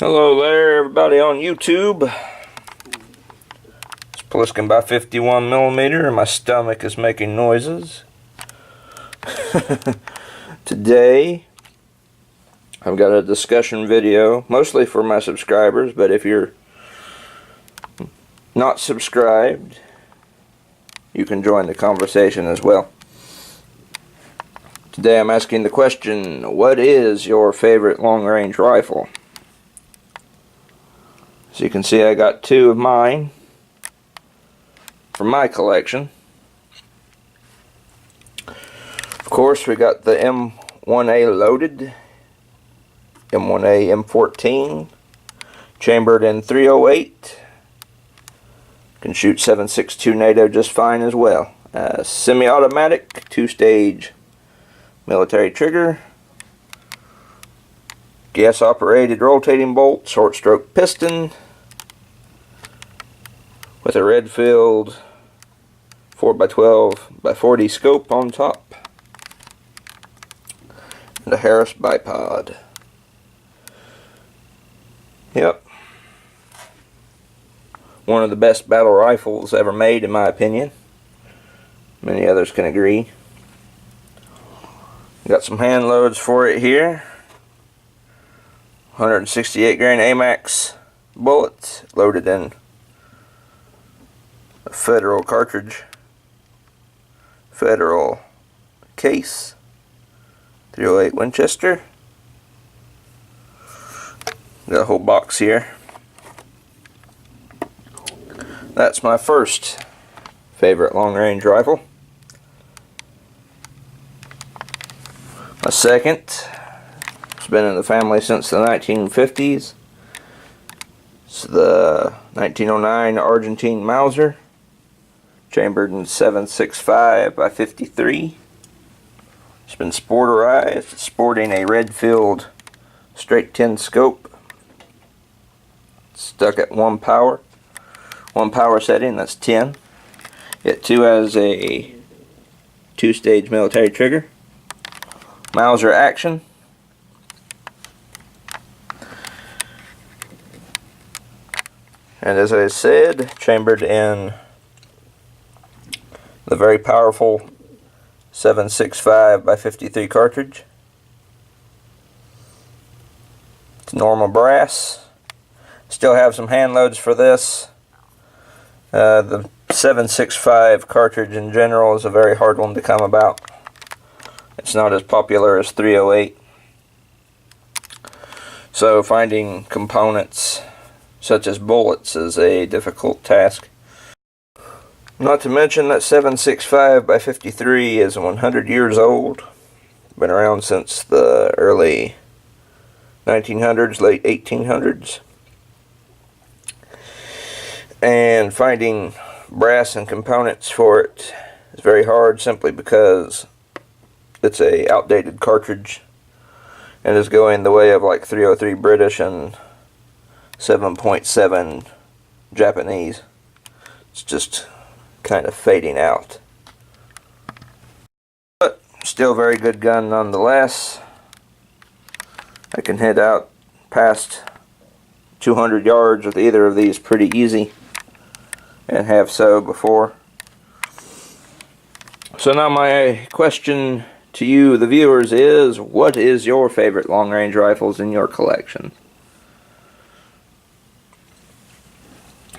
Hello there, everybody on YouTube. It's Pliskin by 51mm, and my stomach is making noises. Today, I've got a discussion video, mostly for my subscribers, but if you're not subscribed, you can join the conversation as well. Today I'm asking the question, what is your favorite long-range rifle? As you can see, I got two of mine from my collection. Of course, we got the M1A loaded, M1A M14, chambered in .308. Can shoot 7.62 NATO just fine as well. Semi-automatic, two-stage military trigger, gas-operated rotating bolt, short-stroke piston, with a Redfield 4x12x40 scope on top, and a Harris bipod. Yep. One of the best battle rifles ever made, in my opinion. Many others can agree. Got some hand loads for it here. 168 grain AMAX bullet loaded in a Federal cartridge, Federal case, .308 Winchester. Got a whole box here. That's my first favorite long-range rifle. My second, it's been in the family since the 1950s. It's the 1909 Argentine Mauser, chambered in 7.65x53. It's been sporterized, sporting a Redfield straight 10 scope. Stuck at one power setting, that's 10. It too has a two-stage military trigger. Mauser action. And as I said, chambered in the very powerful 7.65x53 cartridge. It's normal brass. Still have some hand loads for this. The 7.65 cartridge in general is a very hard one to come about. It's not as popular as .308. So finding components such as bullets is a difficult task. Not to mention that 7.65x53 is 100 years old. Been around since the early 1900s, late 1800s. And finding brass and components for it is very hard, simply because it's a outdated cartridge and is going the way of like .303 British and 7.7 Japanese. It's just kind of fading out. But still a very good gun nonetheless. I can hit out past 200 yards with either of these pretty easy, and have so before. So now my question to you, the viewers, is what is your favorite long-range rifles in your collection?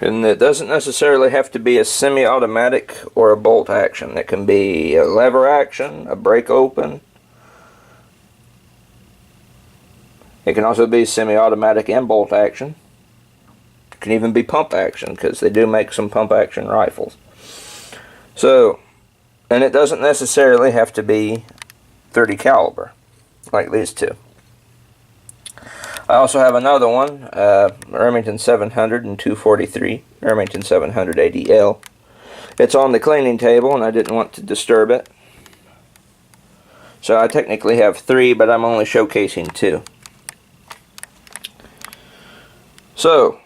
And it doesn't necessarily have to be a semi-automatic or a bolt action. It can be a lever action, a break open. It can also be semi-automatic and bolt action. It can even be pump action, because they do make some pump action rifles. So, and it doesn't necessarily have to be 30 caliber like these two. I also have another one, Remington 700 and 243, Remington 700 ADL. It's on the cleaning table and I didn't want to disturb it. So I technically have three, but I'm only showcasing two. So,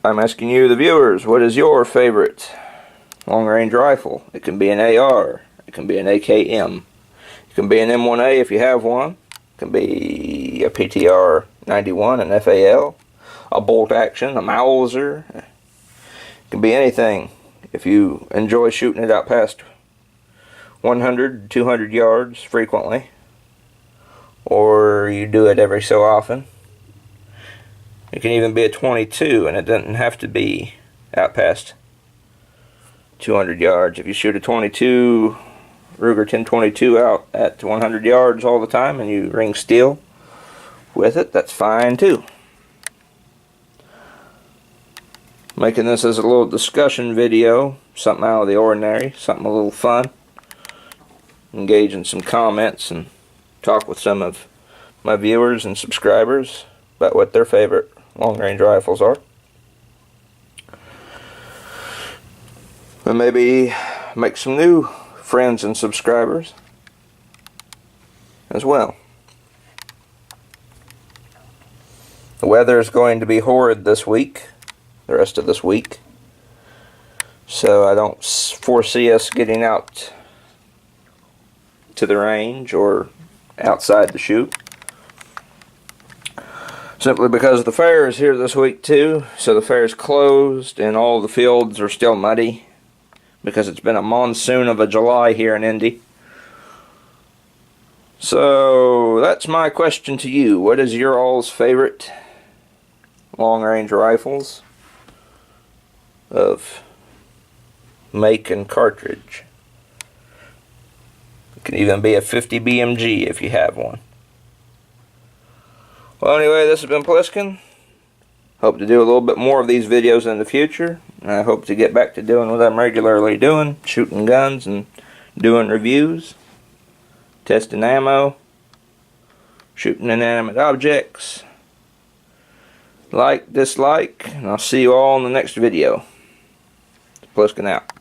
I'm asking you, the viewers, what is your favorite long-range rifle? It can be an AR, it can be an AKM, it can be an M1A if you have one, it can be a PTR 91, an FAL, a bolt action, a Mauser. It can be anything. If you enjoy shooting it out past 100, 200 yards frequently, or you do it every so often. It can even be a 22, and it doesn't have to be out past 200 yards. If you shoot a 22 Ruger 1022 out at 100 yards all the time and you ring steel with it, that's fine too. Making this as a little discussion video, something out of the ordinary, something a little fun. Engage in some comments and talk with some of my viewers and subscribers about what their favorite long-range rifles are. And maybe make some new friends and subscribers as well. The weather is going to be horrid this week, the rest of this week, so I don't foresee us getting out to the range or outside to shoot, simply because the fair is here this week too. So the fair is closed and all the fields are still muddy because it's been a monsoon of a July here in Indy. So that's my question to you. What is your all's favorite long-range rifles of make and cartridge? It can even be a 50 BMG if you have one. Well, anyway, this has been Pliskin. Hope to do a little bit more of these videos in the future. And I hope to get back to doing what I'm regularly doing, shooting guns and doing reviews, testing ammo, shooting inanimate objects. Like, dislike, and I'll see you all in the next video. Pliskin out.